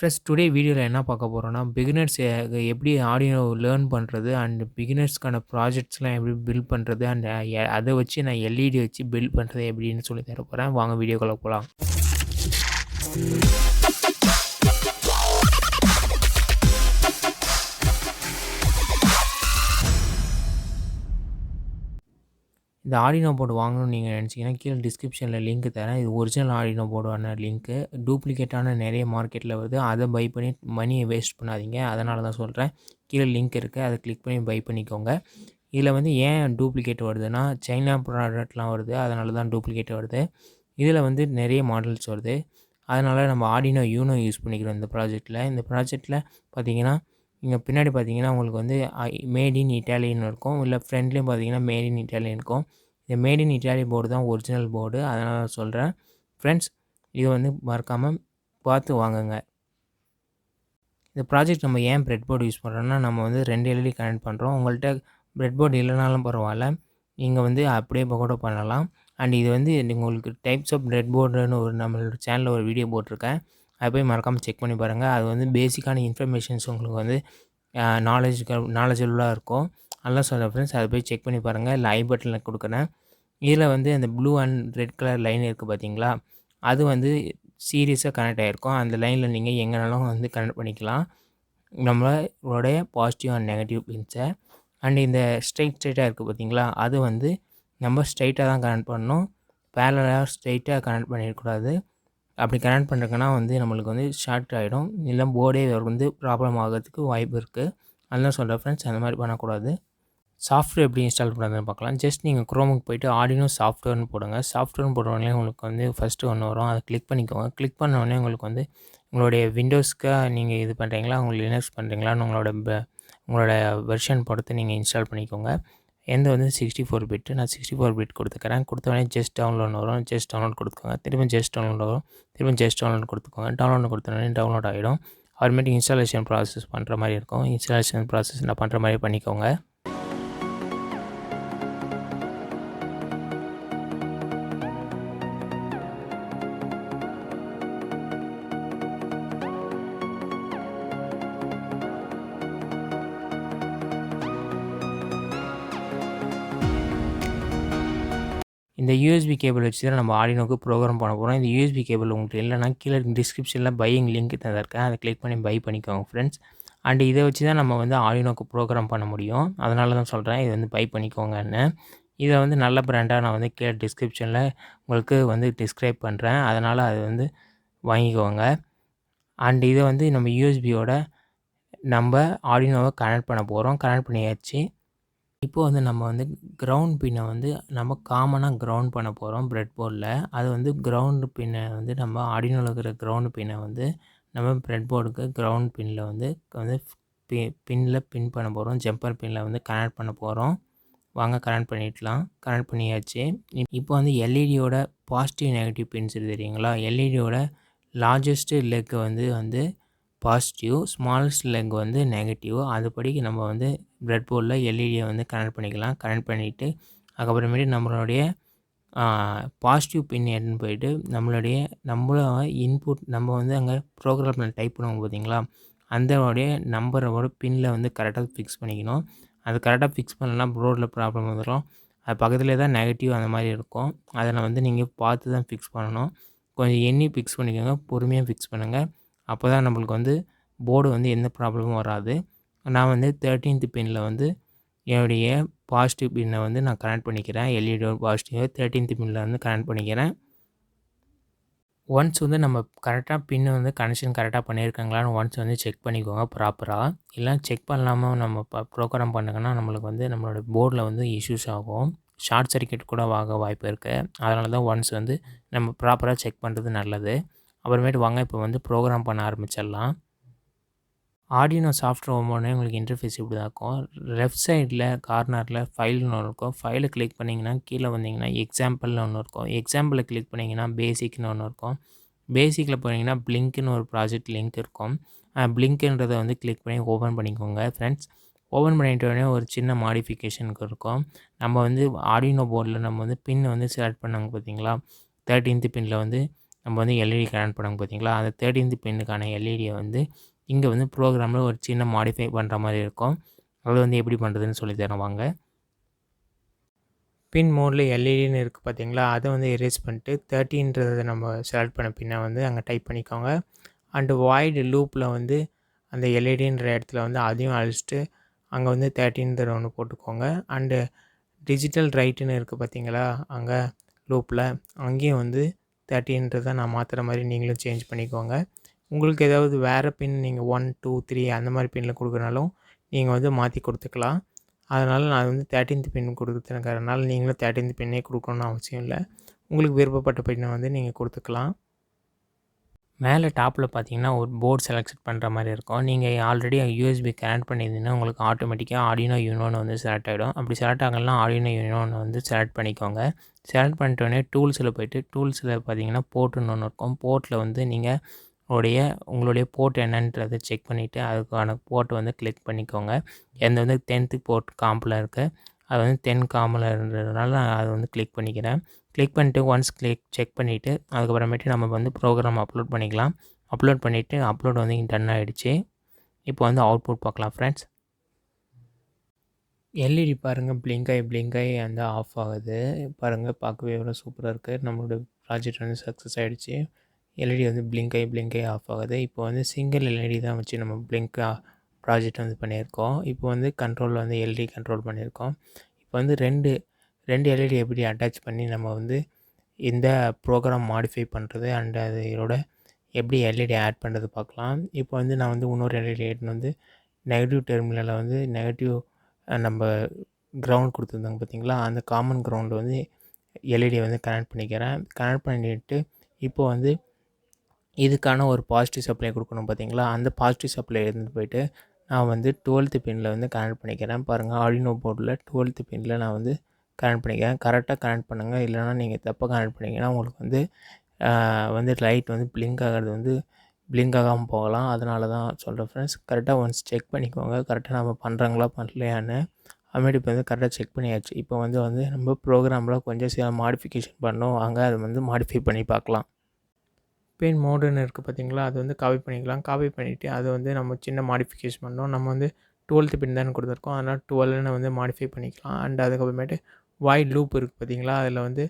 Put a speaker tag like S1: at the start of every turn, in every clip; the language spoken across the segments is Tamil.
S1: ஃப்ரெண்ட்ஸ் டுடே வீடியோவில் என்ன பார்க்க போகிறோன்னா பிகினர்ஸ் எப்படி ஆடியோ லேர்ன் பண்ணுறது அண்ட் பிகினர்ஸ்க்கான ப்ராஜெக்ட்ஸ்லாம் எப்படி பில்ட் பண்ணுறது அண்ட் அதை வச்சு நான் எல்இடி வச்சு பில்ட் பண்ணுறது எப்படின்னு சொல்லி தர போகிறேன். வாங்க வீடியோக்குள்ளே போகலாம். இந்த ஆடினோ போர்டு வாங்கணும்னு நீங்கள் நினச்சிங்கன்னா கீழே டிஸ்கிரிப்ஷனில் லிங்க் தரேன். இது ஒரிஜினல் ஆடினோ போர்டான லிங்க்கு. டூப்ளிகேட்டான நிறைய மார்க்கெட்டில் வருது. அதை பை பண்ணி மணியை வேஸ்ட் பண்ணாதீங்க. அதனால தான் சொல்கிறேன். கீழே லிங்க் இருக்குது, அதை கிளிக் பண்ணி பை பண்ணிக்கோங்க. இதில் வந்து ஏன் டூப்ளிகேட் வருதுன்னா சைனா ப்ராடக்ட்லாம் வருது, அதனால தான் டூப்ளிகேட் வருது. இதில் வந்து நிறைய மாடல்ஸ் வருது. அதனால் நம்ம ஆடினோ யூனோ யூஸ் பண்ணிக்கிறோம் இந்த ப்ராஜெக்ட்டில். இந்த ப்ராஜெக்ட்டில் பார்த்தீங்கன்னா இங்கே பின்னாடி பார்த்தீங்கன்னா உங்களுக்கு வந்து மேட் இன் இட்டாலியன் இருக்கும், இல்லை ஃப்ரண்ட்லேயும் பார்த்தீங்கன்னா மேட் இன் இட்டாலியன் இருக்கும். இந்த மேட் இன் இட்டாலி போர்டு தான் ஒரிஜினல் போர்டு, அதனால் சொல்கிறேன். ஃப்ரெண்ட்ஸ் இது வந்து மறக்காமல் பார்த்து வாங்குங்க. இந்த ப்ராஜெக்ட் நம்ம ஏன் ப்ரெட் போர்டு யூஸ் பண்ணுறோன்னா நம்ம வந்து 2 எல்இடி கனெக்ட் பண்ணுறோம். உங்கள்கிட்ட ப்ரெட் போர்டு இல்லைனாலும் பரவாயில்ல, நீங்கள் வந்து அப்படியே கூட பண்ணலாம். அண்ட் இது வந்து உங்களுக்கு டைப்ஸ் ஆஃப் ப்ரெட் போர்டுன்னு ஒரு நம்மளோட சேனலில் ஒரு வீடியோ போட்டிருக்கேன். அதை போய் மறக்காமல் செக் பண்ணி பாருங்கள். அது வந்து பேசிக்கான இன்ஃபர்மேஷன்ஸ் உங்களுக்கு வந்து நாலேஜபுளாக இருக்கும். அதெல்லாம் சொல்கிறேன் ஃப்ரெண்ட்ஸ், அதை போய் செக் பண்ணி பாருங்கள். இல்லை ஐ பட்டனில் கொடுக்குறேன். இதில் வந்து அந்த blue and red colour line இருக்குது பார்த்தீங்களா, அது வந்து சீரியஸாக கனெக்ட் ஆகிருக்கும். அந்த லைனில் நீங்கள் எங்கேனாலும் வந்து கனெக்ட் பண்ணிக்கலாம் நம்மளுடைய பாசிட்டிவ் அண்ட் நெகட்டிவ் பின்ஸை. அண்ட் இந்த ஸ்ட்ரைட்டாக இருக்குது பார்த்தீங்களா, அது வந்து நம்ம ஸ்ட்ரைட்டாக தான் கனெக்ட் பண்ணணும். பேரலாக ஸ்ட்ரைட்டாக கனெக்ட் பண்ணிடக்கூடாது. அப்படி கனெக்ட் பண்ணுறதுக்குன்னா வந்து நம்மளுக்கு வந்து ஷார்ட் ஆகிடும், இல்லை போர்டே வந்து ப்ராப்ளம் ஆகிறதுக்கு வாய்ப்பு இருக்குது. அதெல்லாம் சொல்கிறேன் ஃப்ரெண்ட்ஸ், அந்த மாதிரி பண்ணக்கூடாது. சாஃப்ட்வேர் எப்படி இன்ஸ்டால் பண்ணுறதுன்னு பார்க்கலாம். ஜஸ்ட் நீங்கள் குரோமுக்கு போய்ட்டு ஆடினோ சாஃப்ட்வேர்னு போடுங்க. சாஃப்ட்வேர்னு போடுறோடனே உங்களுக்கு வந்து ஃபஸ்ட்டு ஒன்று வரும், அதை கிளிக் பண்ணிக்கோங்க. கிளிக் பண்ணோடனே உங்களுக்கு வந்து உங்களுடைய விண்டோஸ்க்கு நீங்கள் இது பண்ணுறீங்களா, உங்களுக்கு லினக்ஸ் பண்ணுறீங்களான்னு உங்களோட வெர்ஷன் பொறுத்து நீங்கள் இன்ஸ்டால் பண்ணிக்கோங்க. எந்த வந்து 64 பிட்டு, நான் 64 பிட் கொடுத்துக்கிறேன். கொடுத்தோடனே ஜஸ்ட் டவுன்லோட் வரும், ஜஸ்ட் டவுன்லோட் கொடுத்துக்கோங்க. திரும்ப ஜஸ்ட் டவுன்லோட் வரும், திரும்ப ஜஸ்ட் டவுன்லோட் கொடுத்துக்கோங்க. டவுன்லோட் கொடுத்தோடனே டவுன்லோட் ஆகிடும். அப்புறமேட்டு இன்ஸ்டாலேஷன் ப்ராசஸ் பண்ணுற மாதிரி இருக்கும். இன்ஸ்டாலேஷன் ப்ராசஸ் நான் பண்ணுற மாதிரி பண்ணிக்கோங்க. இந்த யூஎஸ்பி கேபிள் வச்சு தான் நம்ம ஆடினோக்கு ப்ரோக்ராம் பண்ண போகிறோம். இந்த யூஎஸ்பி கேபிள் உங்களுக்கு இல்லைனா கீழே டிஸ்கிரிப்ஷனில் பையிங் லிங்க் தந்திருக்கேன், அதை கிளிக் பண்ணி பை பண்ணிக்கோங்க ஃப்ரெண்ட்ஸ். அண்ட் இதை வச்சு தான் நம்ம வந்து ஆடினோக்கு ப்ரோக்ராம் பண்ண முடியும். அதனால தான் சொல்கிறேன், இது வந்து பை பண்ணிக்கோங்கன்னு. இதை வந்து நல்ல பிராண்டாக நான் வந்து கீழே டிஸ்கிரிப்ஷனில் உங்களுக்கு வந்து டிஸ்கிரைப் பண்ணுறேன், அதனால் அது வந்து வாங்கிக்கோங்க. அண்ட் இதை வந்து நம்ம யூஎஸ்பியோட நம்ம ஆடினோவை கனெக்ட் பண்ண போகிறோம். கனெக்ட் பண்ணியாச்சு. இப்போது வந்து நம்ம வந்து கிரவுண்ட் பின்னை வந்து நம்ம காமனாக கிரவுண்ட் பண்ண போகிறோம் ப்ரெட் போர்டில். அது வந்து கிரவுண்டு பின்னை வந்து நம்ம ஆடினோவில் இருக்கிற கிரவுண்டு பின்னை வந்து நம்ம ப்ரெட் போர்டுக்கு கிரவுண்ட் பின்னில் வந்து பின்னில் பின் பண்ண போகிறோம். ஜம்பர் பின்னில் வந்து கனெக்ட் பண்ண போகிறோம். வாங்க கனெக்ட் பண்ணிடலாம். கனெக்ட் பண்ணியாச்சு. இப்போ வந்து எல்இடியோட பாசிட்டிவ் நெகட்டிவ் பின்ஸ் தெரியுங்களா, எல்இடியோட லார்ஜஸ்ட்டு லெக்கு வந்து பாசிட்டிவ், ஸ்மாலஸ்ட் லெக் வந்து நெகட்டிவ். அதுபடி நம்ம வந்து ப்ரெட் போர்டில் எல்இடியை வந்து கனெக்ட் பண்ணிக்கலாம். கனெக்ட் பண்ணிவிட்டு அதுக்கப்புறமேட்டு நம்மளுடைய பாசிட்டிவ் பின் எடுத்துன்னு போயிட்டு நம்மளோட இன்புட் நம்ம வந்து அங்கே ப்ரோக்ராமில் டைப் பண்ணுவோம் பார்த்தீங்களா, அந்தோடைய நம்பரோட பின்னில் வந்து கரெக்டாக ஃபிக்ஸ் பண்ணிக்கணும். அது கரெக்டாக ஃபிக்ஸ் பண்ணலாம் போர்டில் ப்ராப்ளம் வந்துடும். அது பக்கத்துலேயே தான் நெகட்டிவ் அந்த மாதிரி இருக்கும். அதை வந்து நீங்கள் பார்த்து தான் ஃபிக்ஸ் பண்ணணும். கொஞ்சம் எண்ணி ஃபிக்ஸ் பண்ணிக்கோங்க, பொறுமையாக ஃபிக்ஸ் பண்ணுங்கள். அப்போ தான் நம்மளுக்கு வந்து போர்டு வந்து எந்த ப்ராப்ளமும் வராது. நான் வந்து 13th பின்னில் வந்து என்னுடைய பாசிட்டிவ் பின்னை வந்து நான் கனெக்ட் பண்ணிக்கிறேன். எல்இடியோட பாசிட்டிவ் 13th பின்னில் வந்து கனெக்ட் பண்ணிக்கிறேன். ஒன்ஸ் வந்து நம்ம கரெக்டாக பின்னு வந்து கனெக்ஷன் கரெக்டாக பண்ணியிருக்காங்களான்னு ஒன்ஸ் வந்து செக் பண்ணிக்கோங்க ப்ராப்பராக. இல்லை செக் பண்ணாமல் நம்ம ப்ரோக்ராம் பண்ணுங்கன்னா நம்மளுக்கு வந்து நம்மளோட போர்டில் வந்து இஷ்யூஸ் ஆகும், ஷார்ட் சர்க்யூட் கூட ஆக வாய்ப்பு இருக்குது. அதனால தான் ஒன்ஸ் வந்து நம்ம ப்ராப்பராக செக் பண்ணுறது நல்லது. அப்புறமேட்டு வாங்க இப்போ வந்து ப்ரோக்ராம் பண்ண ஆரம்பிச்சிடலாம். ஆடினோ சாஃப்ட்வேர் ஓப்பன் உங்களுக்கு இன்டர்ஃபேஸ் இப்படி தான் இருக்கும். லெஃப்ட் சைடில் கார்னரில் ஃபைல்னு ஒன்று இருக்கும். ஃபைலை கிளிக் பண்ணிங்கன்னா கீழே வந்தீங்கன்னா எக்ஸாம்பிள்னு ஒன்று இருக்கும். எக்ஸாம்பிளை கிளிக் பண்ணிங்கன்னா பேசிக்னு ஒன்று இருக்கும். பேசிக்கில் போனீங்கன்னா பிளிங்க்னு ஒரு ப்ராஜெக்ட் லிங்க் இருக்கும். பிளிங்க்ன்றதை வந்து கிளிக் பண்ணி ஓப்பன் பண்ணிக்கோங்க ஃப்ரெண்ட்ஸ். ஓப்பன் பண்ணிட்டோடனே ஒரு சின்ன மாடிஃபிகேஷனுக்கு இருக்கும். நம்ம வந்து ஆடினோ போர்டில் நம்ம வந்து பின் வந்து செலக்ட் பண்ணாங்க பார்த்தீங்களா, 13th பின்னில் வந்து நம்ம வந்து எல்இடி கனெக்ட் பண்ணோம் பார்த்தீங்களா, அந்த 13th பின்னுக்கான எல்இடியை வந்து இங்கே வந்து ப்ரோக்ராமில் ஒரு சின்ன மாடிஃபை பண்ணுற மாதிரி இருக்கும். அது வந்து எப்படி பண்ணுறதுன்னு சொல்லி தரேன் வாங்க. பின் மோடில் எல்இடின்னு இருக்குது பார்த்தீங்களா, அதை வந்து எரேஸ் பண்ணிட்டு 30ன்றதை நம்ம செலக்ட் பண்ண பின்ன வந்து அங்கே டைப் பண்ணிக்கோங்க. அண்டு வாய்டு லூப்பில் வந்து அந்த எல்இடின்ற இடத்துல வந்து அதையும் அழிச்சிட்டு அங்கே வந்து 13ன்ற ஒன்று போட்டுக்கோங்க. அண்டு டிஜிட்டல் ரைட்டுன்னு இருக்குது பார்த்தீங்களா, அங்கே லூப்பில் அங்கேயும் வந்து 13ன்றதை நான் மாற்றுற மாதிரி நீங்களும் சேஞ்ச் பண்ணிக்கோங்க. உங்களுக்கு ஏதாவது வேறு பின் நீங்கள் 1, 2, 3 அந்த மாதிரி பின்னில் கொடுக்குறனாலும் நீங்கள் வந்து மாற்றி கொடுத்துக்கலாம். அதனால் நான் வந்து 13th பின் கொடுத்துருக்கறனால நீங்களும் 13th பின்னே கொடுக்கணுன்னு அவசியம் இல்லை. உங்களுக்கு விருப்பப்பட்ட பின்னை வந்து நீங்கள் கொடுத்துக்கலாம். மேலே டாப்பில் பார்த்தீங்கன்னா ஒரு போர்டு செலக்ட் பண்ணுற மாதிரி இருக்கும். நீங்கள் ஆல்ரெடி யூஎஸ்பி கனெக்ட் பண்ணியிருந்தீங்கன்னா உங்களுக்கு ஆட்டோமேட்டிக்காக ஆர்டினோ யூனோன்னு வந்து செலக்ட் ஆகிடும். அப்படி செலக்ட் ஆகலைன்னா ஆர்டினோ யூனோன்னு வந்து செலக்ட் பண்ணிக்கோங்க. செலக்ட் பண்ணிட்டோடனே டூல்ஸில் போய்ட்டு டூல்ஸில் பார்த்தீங்கன்னா போர்ட்டுன்னு ஒன்று இருக்கும். போர்ட்டில் வந்து நீங்கள் உங்களுடைய போர்ட் என்னன்றதை செக் பண்ணிவிட்டு அதுக்கான போர்ட்டை வந்து கிளிக் பண்ணிக்கோங்க. எந்த வந்து 10th போர்ட் காம்பில் இருக்குது, அது வந்து 10 காம்பில் இருந்ததுனால நான் அதை வந்து கிளிக் பண்ணிக்கிறேன். கிளிக் பண்ணிட்டு ஒன்ஸ் செக் பண்ணிவிட்டு அதுக்கப்புறமேட்டு நம்ம வந்து ப்ரோக்ராம் அப்லோட் பண்ணிக்கலாம். அப்லோட் பண்ணிவிட்டு அப்லோட் வந்து டன் ஆகிடுச்சு. இப்போ வந்து அவுட்புட் பார்க்கலாம் ஃப்ரெண்ட்ஸ். எல்இடி பாருங்கள் பிளிங்க் ஆகி வந்து ஆஃப் ஆகுது. பாருங்கள் பார்க்கவே எவ்வளோ சூப்பராக இருக்குது. நம்மளோட ப்ராஜெக்ட் வந்து சக்ஸஸ் ஆகிடுச்சு. எல்இடி வந்து பிளிங்க் ஆகி ஆஃப் ஆகுது. இப்போ வந்து சிங்கிள் எல்இடி தான் வச்சு நம்ம ப்ராஜெக்ட் வந்து பண்ணியிருக்கோம். இப்போ வந்து கண்ட்ரோலில் வந்து எல்இடி கண்ட்ரோல் பண்ணியிருக்கோம். இப்போ வந்து ரெண்டு எல்இடி எப்படி அட்டாச் பண்ணி நம்ம வந்து இந்த ப்ரோக்ராம் மாடிஃபை பண்ணுறது அண்ட் அதோட எப்படி எல்இடி ஆட் பண்ணுறது பார்க்கலாம். இப்போ வந்து நான் வந்து இன்னொரு எல்இடி எடுத்துன்னு வந்து நெகட்டிவ் டெர்மினலில் வந்து நெகட்டிவ் நம்ம கிரவுண்ட் கொடுத்துருந்தாங்க பார்த்தீங்களா, அந்த காமன் கிரவுண்டில் வந்து எல்இடியை வந்து கனெக்ட் பண்ணிக்கிறேன். கனெக்ட் பண்ணிவிட்டு இப்போ வந்து இதுக்கான ஒரு பாசிட்டிவ் சப்ளை கொடுக்கணும் பார்த்தீங்களா, அந்த பாசிட்டிவ் சப்ளை எடுத்துகிட்டு போயிட்டு நான் வந்து 12th பின்னில் வந்து கனெக்ட் பண்ணிக்கிறேன். பாருங்கள் ஆர்டினோ போர்டில் 12th பின்னில் நான் வந்து கனெக்ட் பண்ணிக்கிறேன். கரெக்டாக கனெக்ட் பண்ணுங்கள், இல்லைனா நீங்கள் தப்பாக கனெக்ட் பண்ணிங்கன்னா உங்களுக்கு வந்து லைட் வந்து பிளிங்க் ஆகிறது வந்து பிளிங்க் ஆகாமல் போகலாம். அதனால தான் சொல்கிறேன் ஃப்ரெண்ட்ஸ். கரெக்டாக ஒன்ஸ் செக் பண்ணிக்கோங்க, கரெக்டாக நம்ம பண்ணுறாங்களா பண்ணலையான்னு. அதுமாதிரி இப்போ வந்து கரெக்டாக செக் பண்ணியாச்சு. இப்போ வந்து நம்ம ப்ரோக்ராமில் கொஞ்சம் சில மாடிஃபிகேஷன் பண்ணோம், அங்கே அதை வந்து மாடிஃபை பண்ணி பார்க்கலாம். பின் மோடுன்னு இருக்குது பார்த்தீங்களா, அது வந்து காப்பி பண்ணிக்கலாம். காப்பி பண்ணிவிட்டு அதை வந்து நம்ம சின்ன மாடிஃபிகேஷன் பண்ணோம். நம்ம வந்து 12th பின் தானே கொடுத்துருக்கோம், அதனால் 12ன்னு வந்து மாடிஃபை பண்ணிக்கலாம். அண்ட் அதுக்கப்புறமேட்டு வாய்ட் லூப் இருக்குது பார்த்தீங்களா, அதில் வந்து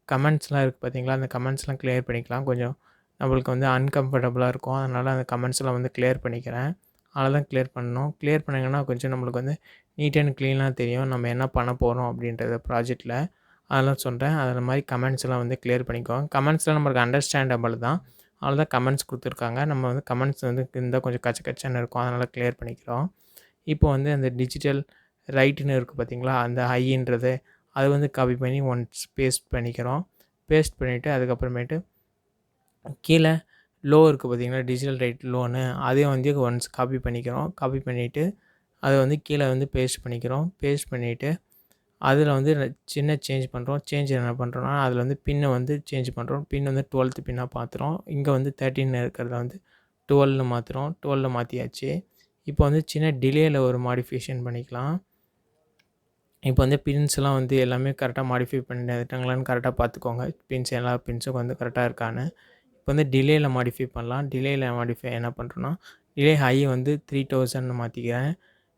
S1: கமெண்ட்ஸ்லாம் இருக்குது பார்த்தீங்களா, அந்த கமெண்ட்ஸ்லாம் கிளியர் பண்ணிக்கலாம். கொஞ்சம் நம்மளுக்கு வந்து அன்கம்ஃபர்டபுளாக இருக்கும், அதனால் அந்த கமெண்ட்ஸ்லாம் வந்து கிளியர் பண்ணிக்கிறேன். அதெல்லாம் கிளியர் பண்ணணும். கிளியர் பண்ணிங்கன்னா கொஞ்சம் நம்மளுக்கு வந்து நீட் அண்ட் க்ளீனாக தெரியும் நம்ம என்ன பண்ண போகிறோம் அப்படின்றத ப்ராஜெக்ட்டில். அதெல்லாம் சொல்கிறேன். அதில் மாதிரி கமெண்ட்ஸ்லாம் வந்து கிளியர் பண்ணிக்கோங்க. கமெண்ட்ஸ்லாம் நம்மளுக்கு அண்டர்ஸ்டாண்டபிள் தான், அதனால தான் கமெண்ட்ஸ் கொடுத்துருக்காங்க. நம்ம வந்து கமெண்ட்ஸ் வந்து இருந்தால் கொஞ்சம் கச்சன்னு இருக்கும், அதனால் கிளியர் பண்ணிக்கிறோம். இப்போ வந்து அந்த டிஜிட்டல் ரைட்டுன்னு இருக்குது பார்த்தீங்களா, அந்த ஐன்றது அது வந்து காப்பி பண்ணி ஒன்ஸ் பேஸ்ட் பண்ணிக்கிறோம். பேஸ்ட் பண்ணிவிட்டு அதுக்கப்புறமேட்டு கீழே லோ இருக்குது பார்த்தீங்களா, டிஜிட்டல் ரைட் லோன்னு, அதையும் வந்து ஒன்ஸ் காப்பி பண்ணிக்கிறோம். காப்பி பண்ணிவிட்டு அதை வந்து கீழே வந்து பேஸ்ட் பண்ணிக்கிறோம். பேஸ்ட் பண்ணிவிட்டு அதில் வந்து சின்ன சேஞ்ச் பண்ணுறோம். சேஞ்ச் என்ன பண்ணுறோன்னா, அதில் வந்து பின்னை வந்து சேஞ்ச் பண்ணுறோம். பின் வந்து 12th பின்னாக மாற்றுறோம். இங்கே வந்து 13 இருக்கிறத வந்து 12ன்னு மாற்றுறோம். 12ல் மாற்றியாச்சு. இப்போ வந்து சின்ன டிலேயில் ஒரு மாடிஃபிகேஷன் பண்ணிக்கலாம். இப்போ வந்து பின்ஸ்லாம் வந்து எல்லாமே கரெக்டாக மாடிஃபை பண்ணிட்டாங்களான்னு கரெக்டாக பார்த்துக்கோங்க. எல்லா பின்ஸும் வந்து கரெக்டாக இருக்கான்னு. இப்போ வந்து டிலேயில் மாடிஃபை பண்ணலாம். டிலேயில் மாடிஃபை என்ன பண்ணுறோன்னா, டிலே ஹை வந்து 3000ன்னு மாற்றிக்கிறேன்.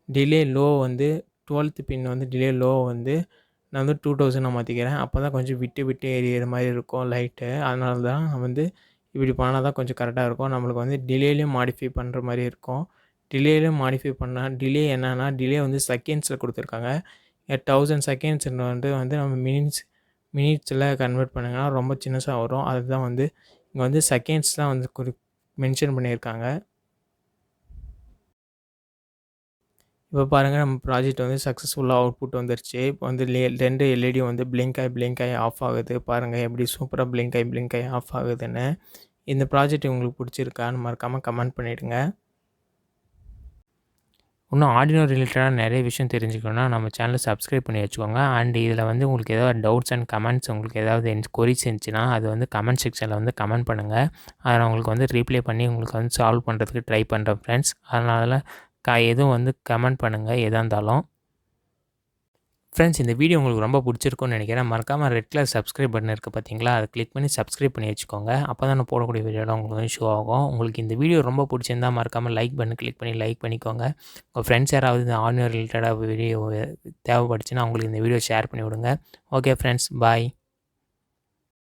S1: டிலே லோ வந்து 12th பின் வந்து டிலே லோ வந்து நான் வந்து 2000 மாற்றிக்கிறேன். அப்போ தான் கொஞ்சம் விட்டு எரியிற மாதிரி இருக்கும் லைட்டு. அதனால தான் வந்து இப்படி பண்ணால் தான் கொஞ்சம் கரெக்டாக இருக்கும். நம்மளுக்கு வந்து டிலேலையும் மாடிஃபை பண்ணுற மாதிரி இருக்கும். டிலேலையும் மாடிஃபை பண்ணால் டிலே என்னென்னா, டிலே வந்து செகண்ட்ஸில் கொடுத்துருக்காங்க. 1000 செகண்ட்ஸ் வந்து நம்ம மினிட்ஸில் கன்வெர்ட் பண்ணிங்கன்னா ரொம்ப சின்னதாக வரும். அதுதான் வந்து இங்கே வந்து செகண்ட்ஸ் தான் வந்து மென்ஷன் பண்ணியிருக்காங்க. இப்போ பாருங்கள், நம்ம ப்ராஜெக்ட் வந்து சக்ஸஸ்ஃபுல்லாக அவுட்புட் வந்துருச்சு. இப்போ வந்து 2 எல்இடியும் வந்து பிளிங்க் ஆகி ஆஃப் ஆகுது. பாருங்கள் எப்படி சூப்பராக பிளிங்க் ஆகி ஆஃப் ஆகுதுன்னு. இந்த ப்ராஜெக்ட் உங்களுக்கு பிடிச்சிருக்கான்னு மறக்காமல் கமெண்ட் பண்ணிவிடுங்க. இன்னும் ஆர்டினோ ரிலேட்டடாக நிறைய விஷயம் தெரிஞ்சுக்கணுன்னா நம்ம சேனலை சப்ஸ்கிரைப் பண்ணி வச்சுக்கோங்க. அண்ட் இதில் வந்து உங்களுக்கு ஏதாவது டவுட்ஸ் அண்ட் கமெண்ட்ஸ் உங்களுக்கு ஏதாவது கொரிஸ் இருந்துச்சுன்னா அது வந்து கமெண்ட் செக்ஷனில் வந்து கமெண்ட் பண்ணுங்கள். அதை நான் உங்களுக்கு வந்து ரீப்ளை பண்ணி உங்களுக்கு வந்து சால்வ் பண்ணுறதுக்கு ட்ரை பண்ணுறேன் ஃப்ரெண்ட்ஸ். அதனால் எதுவும் வந்து கமெண்ட் பண்ணுங்கள் எதாக இருந்தாலும். ஃப்ரெண்ட்ஸ் இந்த வீடியோ உங்களுக்கு ரொம்ப பிடிச்சிருக்கும்னு நினைக்கிறேன். மறக்காம ரெட் கலர் சப்ஸ்கிரைப் பட்டன் இருக்குது பார்த்தீங்களா, அதை கிளிக் பண்ணி சப்ஸ்கிரைப் பண்ணி வச்சுக்கோங்க. அப்போ தான் நான் போடக்கூடிய வீடியோலாம் உங்களுக்கு வந்து ஷோ ஆகும். உங்களுக்கு இந்த வீடியோ ரொம்ப பிடிச்சிருந்தா மறக்காம லைக் பட்டன் கிளிக் பண்ணி லைக் பண்ணிக்கோங்க. உங்கள் ஃப்ரெண்ட்ஸ் யாராவது இந்த ஆன்லைன் ரிலேட்டடாக வீடியோ தேவைப்பட்டுச்சுன்னா அவங்களுக்கு இந்த வீடியோ ஷேர் பண்ணி விடுங்க. ஓகே ஃப்ரெண்ட்ஸ், பாய்.